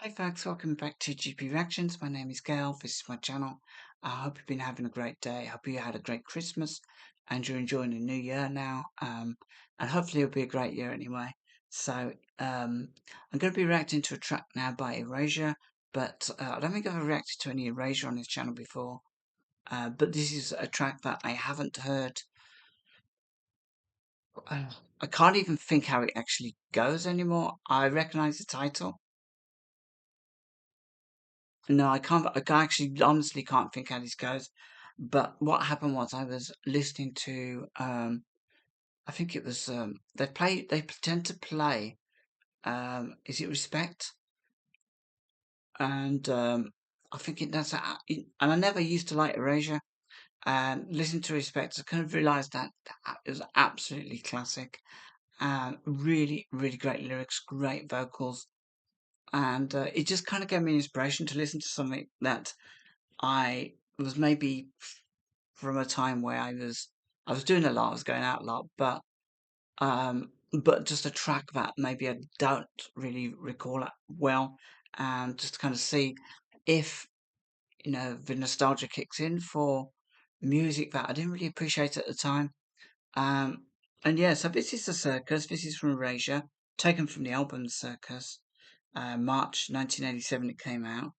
Hey folks, welcome back to GP Reactions. My name is Gail. This is my channel. I hope you've been having a great day. I hope you had a great Christmas and you're enjoying the new year now. And hopefully it'll be a great year anyway. So I'm going to be reacting to a track now by Erasure, but I don't think I've ever reacted to any Erasure on this channel before. But this is a track that I haven't heard. I can't even think how it actually goes anymore. I recognise the title. No, I actually honestly can't think how this goes. But what happened was I was listening to I think it was they tend to play is it Respect? And I think and I never used to like Erasure, and listening to Respect I kind of realised that it was absolutely classic and really, really great lyrics, great vocals, and it just kind of gave me inspiration to listen to something that I was maybe from a time where I was doing a lot, I was going out a lot, but just a track that maybe I don't really recall it well, and just to kind of see if the nostalgia kicks in for music that I didn't really appreciate at the time. Um, and yeah, so this is the Circus. This is from Erasure, taken from the album Circus. March 1987 it came out.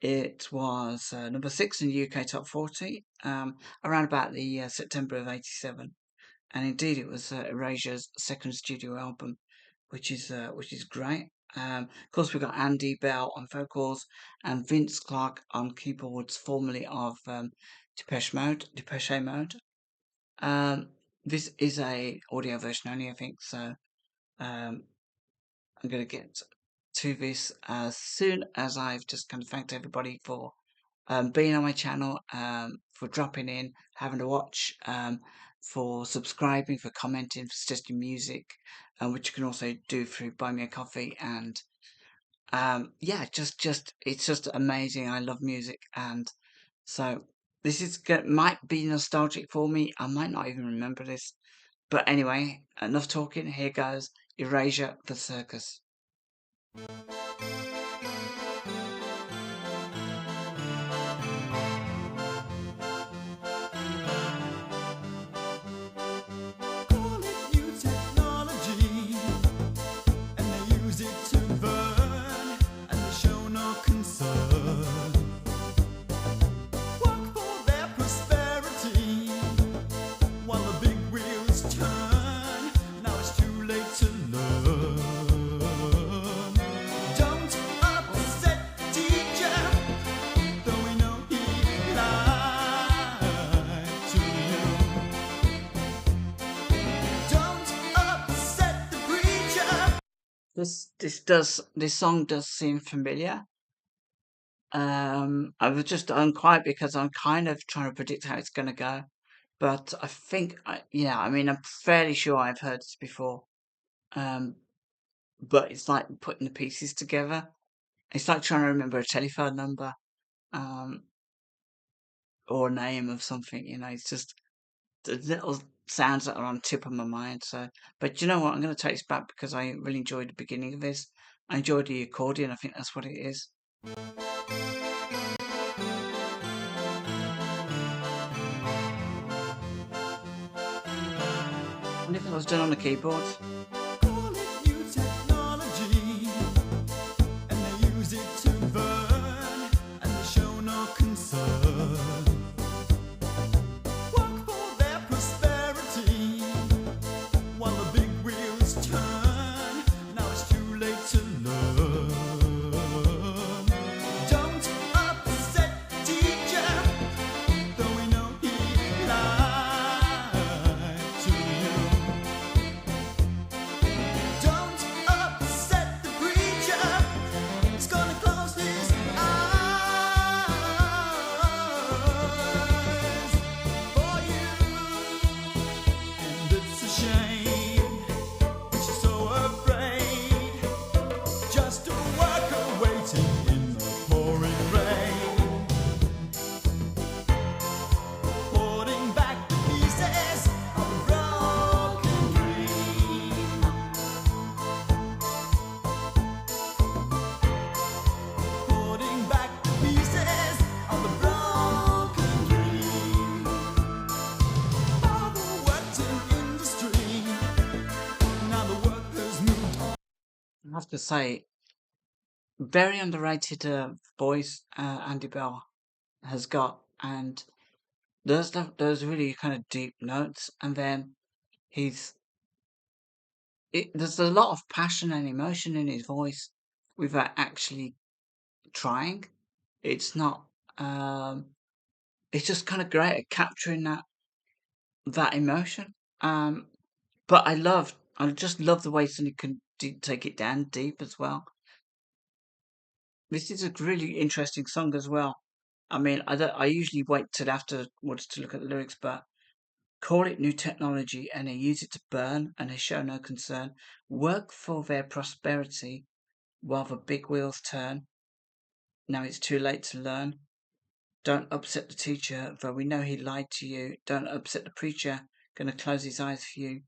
It was number 6 in the UK Top 40, around about the September of '87, and indeed it was Erasure's second studio album, which is great. Of course, we've got Andy Bell on vocals and Vince Clarke on keyboards, formerly of Depeche Mode. Um, this is a audio version only, I think. So um, I'm going to get to this as soon as I've just kind of thanked everybody for being on my channel, for dropping in, having a watch, for subscribing, for commenting, for suggesting music, which you can also do through Buy Me a Coffee. And yeah, just it's just amazing. I love music, and so might be nostalgic for me. I might not even remember this, but anyway, enough talking. Here goes Erasure, the Circus. Call it new technology, and they use it to burn, and they show no concern. Work for their prosperity, while the big wheels turn. Now it's too late to learn. Don't upset teacher, though we know he lied to you. Don't upset the preacher. This song does seem familiar. I was just unquiet because I'm kind of trying to predict how it's going to go. But I think, yeah, I mean, I'm fairly sure I've heard this before. Um, but it's like putting the pieces together. It's like trying to remember a telephone number, um, or a name of something. It's just the little sounds that are on the tip of my mind. So, but you know what? I'm going to take this back because I really enjoyed the beginning of this. I enjoyed the accordion. I think that's what it is. And if it was done on the keyboards. Call it new technology, and they use it to burn, and they show no concern. Work for their prosperity, while the big wheels turn. Now it's too late to learn. Don't upset teacher, though we know he lied to you. have to say, very underrated voice Andy Bell has got, and those really kind of deep notes, and then he's there's a lot of passion and emotion in his voice without actually trying. It's not. It's just kind of great at capturing that emotion. But I just love the way somebody can take it down deep as well. This is a really interesting song as well. I mean, I usually wait till afterwards to look at the lyrics, but call it new technology and they use it to burn and they show no concern. Work for their prosperity while the big wheels turn. Now it's too late to learn. Don't upset the teacher, though we know he lied to you. Don't upset the preacher, gonna close his eyes for you.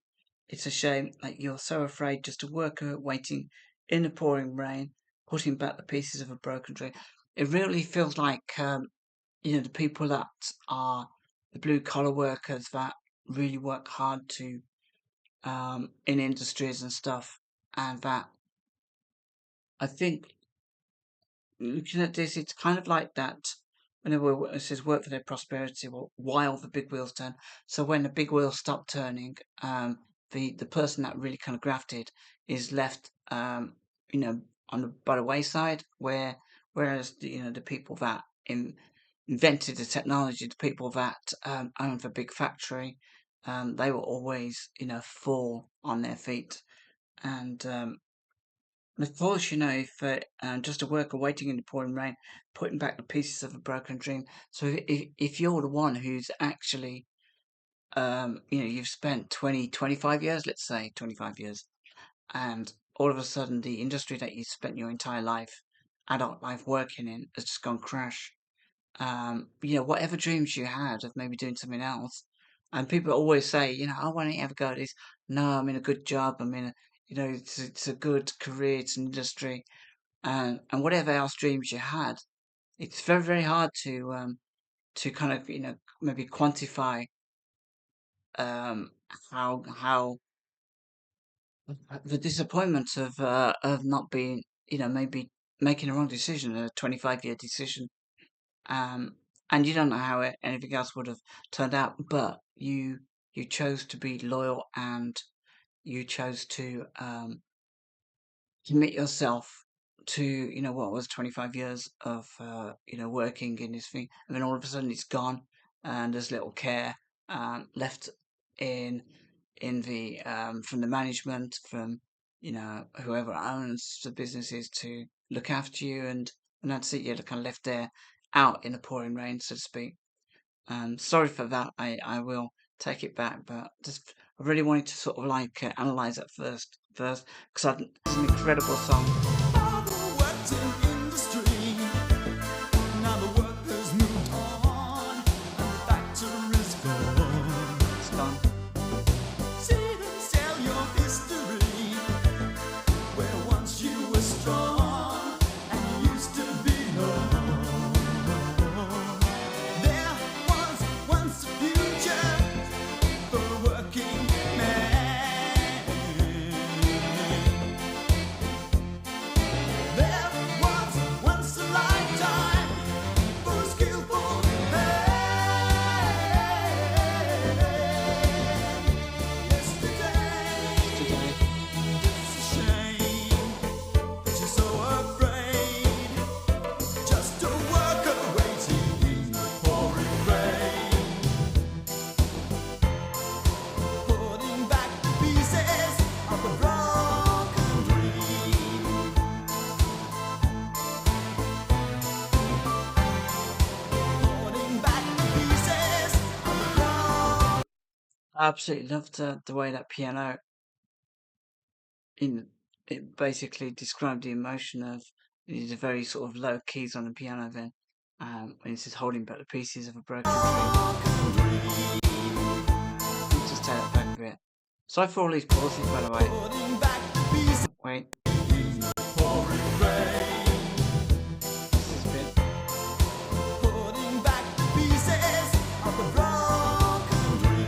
It's a shame that you're so afraid just a worker waiting in the pouring rain, putting back the pieces of a broken dream. It really feels like, the people that are the blue collar workers that really work hard to, in industries and stuff, and that I think looking at this, it's kind of like that. Whenever it says work for their prosperity, well, while the big wheels turn. So when the big wheels stop turning, the person that really kind of grafted is left, on by the wayside. Whereas the people that invented the technology, the people that owned the big factory, they were always fall on their feet. And of course, if just a worker waiting in the pouring rain, putting back the pieces of a broken dream. So if you're the one who's actually, you've spent 20, 25 years, let's say 25 years, and all of a sudden the industry that you spent your entire life, adult life working in, has just gone crash. Whatever dreams you had of maybe doing something else, and people always say, oh, why don't you ever go to this? No, I'm in a good job. I'm in a, it's a good career. It's an industry, and whatever else dreams you had, it's very very hard to kind of maybe quantify how the disappointment of not being maybe making a wrong decision, a 25-year decision. Um, and you don't know how anything else would have turned out, but you chose to be loyal and you chose to commit yourself to what was 25 years of working in this thing, and then all of a sudden it's gone, and there's little care left in the from the management, from whoever owns the businesses to look after you, and that's it. You're kind of left there out in the pouring rain, so to speak. Sorry for that. I will take it back, but just I really wanted to sort of like analyze that first because it's an incredible song. Father worked in industry. Now the workers moved on, and the factory's gone. It's gone. See them sell your history, where once you were strong and you used to be known. There was once a future for a working man. There was once a lifetime for a skillful man. Yesterday, Today. it's a shame that you're so afraid. Just a worker waiting in the pouring rain, putting back the pieces of a broken dream. Putting back the pieces of a broken. I absolutely loved the way that piano in it basically described the emotion of the very sort of low keys on the piano. Then when it says holding back the pieces of a broken dream. Let me just take that back a bit. Sorry for all these pauses, by the way. Putting back the pieces Wait, in the pouring rain. this is a bit. Putting back the pieces of a broken dream.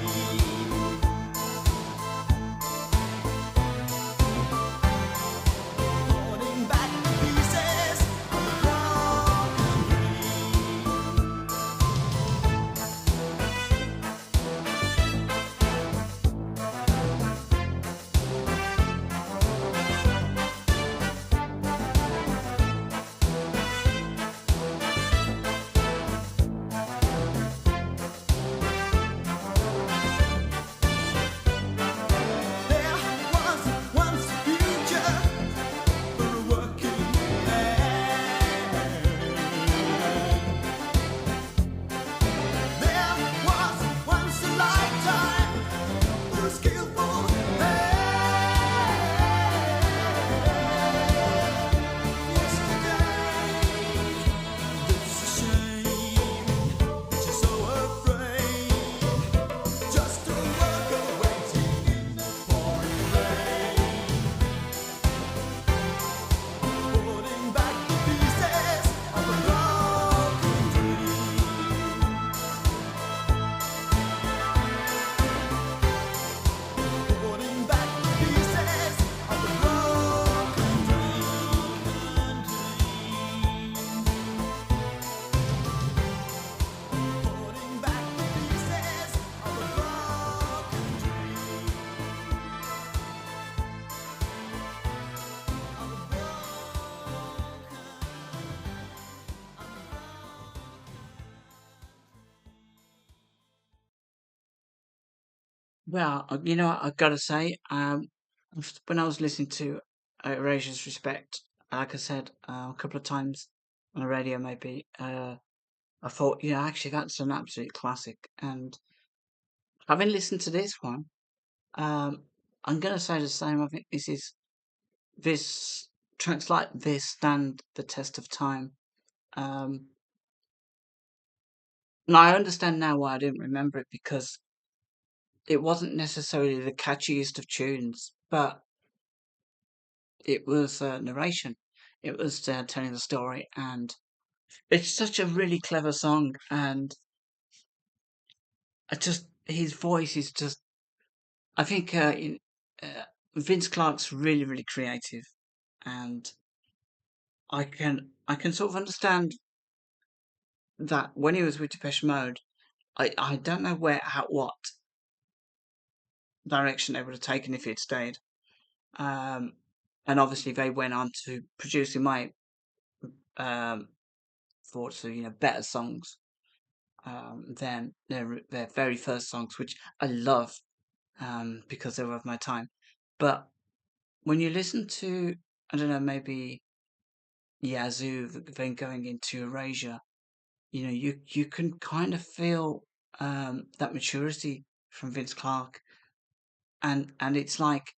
Well, you know, I've got to say, when I was listening to Erasure's Respect, like I said a couple of times on the radio, maybe, I thought, yeah, actually, that's an absolute classic. And having listened to this one, um, I'm going to say the same. I think this tracks like this stand the test of time. Um, and I understand now why I didn't remember it because it wasn't necessarily the catchiest of tunes, but it was narration. It was telling the story, and it's such a really clever song. And I just his voice is just. I think uh, Vince Clarke's really really creative, and I can sort of understand that when he was with Depeche Mode, I don't know what direction they would have taken if he'd stayed. Um, and obviously they went on to produce, in my um, thoughts, better songs than their very first songs, which I love because they were of my time. But when you listen to, I don't know, maybe Yazoo, then going into Erasure, you can kind of feel that maturity from Vince Clarke, and it's like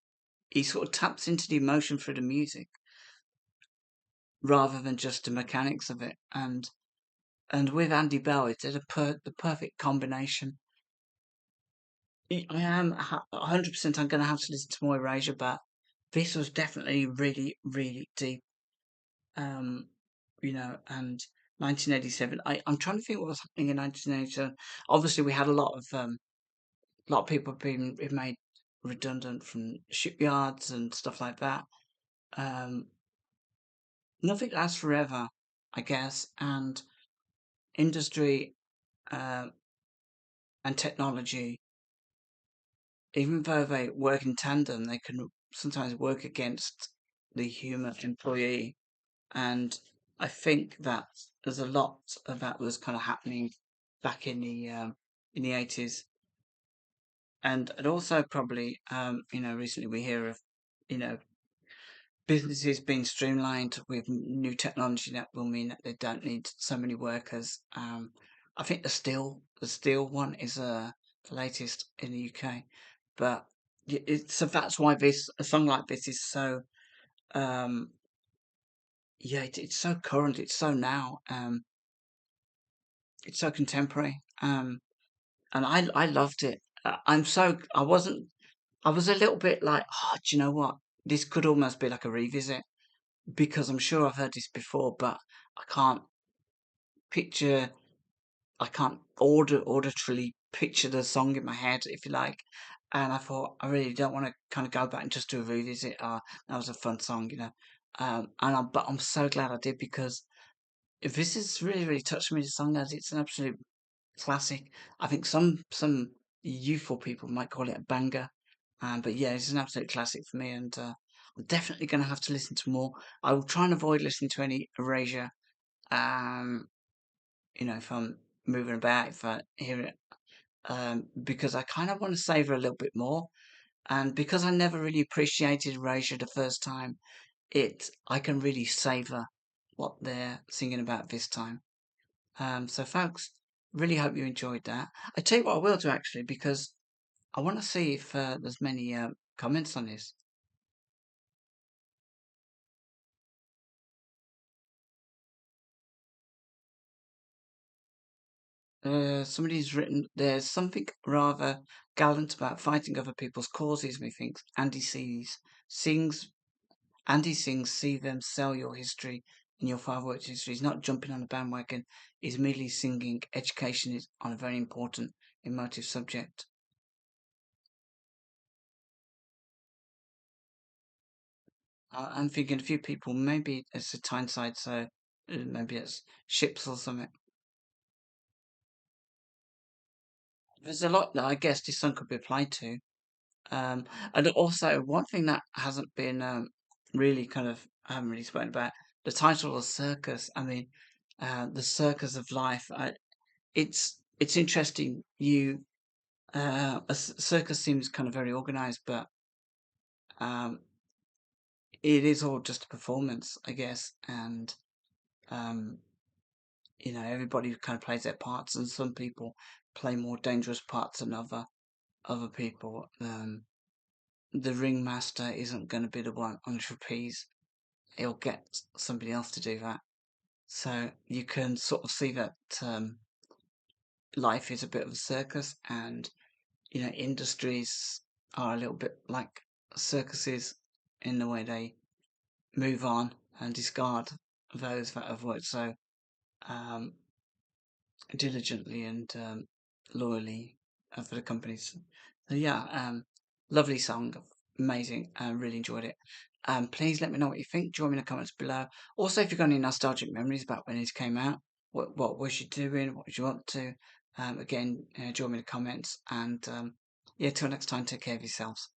he sort of taps into the emotion through the music rather than just the mechanics of it. And with Andy Bell, it's the perfect combination. I am 100%. I'm going to have to listen to more Erasure, but this was definitely really, really deep. Um, and 1987. I'm trying to think what was happening in 1987. Obviously, we had a lot of people being made redundant from shipyards and stuff like that. Um, Nothing lasts forever, I guess, and industry uh, and technology, even though they work in tandem, they can sometimes work against the human employee. And I think that there's a lot of that was kind of happening back in the 80s, and also probably recently we hear of you know businesses being streamlined with new technology that will mean that they don't need so many workers. I think the steel one is the latest in the UK, but so that's why this a song like this is so um, yeah, it's so current, it's so now, it's so contemporary, and I loved it. I was a little bit like, oh, do you know what? This could almost be like a revisit because I'm sure I've heard this before, but I can't picture, I can't auditorily picture the song in my head, if you like. And I thought I really don't want to kind of go back and just do a revisit. That was a fun song, but I'm so glad I did because this is really really touched me. The song as it's an absolute classic. I think some youthful people might call it a banger, but yeah, it's an absolute classic for me, and I'm definitely going to have to listen to more. I will try and avoid listening to any Erasure. Um, if I'm moving about, if I hear it, because I kind of want to savor a little bit more, and because I never really appreciated Erasure the first time, I can really savor what they're singing about this time. So, folks, really hope you enjoyed that. I tell you what, I will do actually because I want to see if there's many comments on this. Somebody's written there's something rather gallant about fighting other people's causes. Methinks sings Andy sings see them sell your history and your father work's history. He's not jumping on a bandwagon. He's merely singing. Education is on a very important emotive subject. I'm thinking a few people, maybe it's a Tyneside, so maybe it's ships or something. There's a lot that I guess this song could be applied to. Um, and also, one thing that hasn't been really kind of, I haven't really spoken about, the title of Circus. I mean, the circus of life. It's interesting. Circus seems kind of very organized, but um, it is all just a performance, I guess, and um, everybody kind of plays their parts, and some people play more dangerous parts than other people. The ringmaster isn't going to be the one on trapeze; he'll get somebody else to do that. So you can sort of see that life is a bit of a circus, and industries are a little bit like circuses in the way they move on and discard those that have worked so um, diligently and loyally for the companies. So yeah, lovely song, amazing. Really enjoyed it. Please let me know what you think. Join me in the comments below. Also, if you've got any nostalgic memories about when it came out, what was you doing? What was you up to? Again, join me in the comments. And yeah, till next time, take care of yourselves.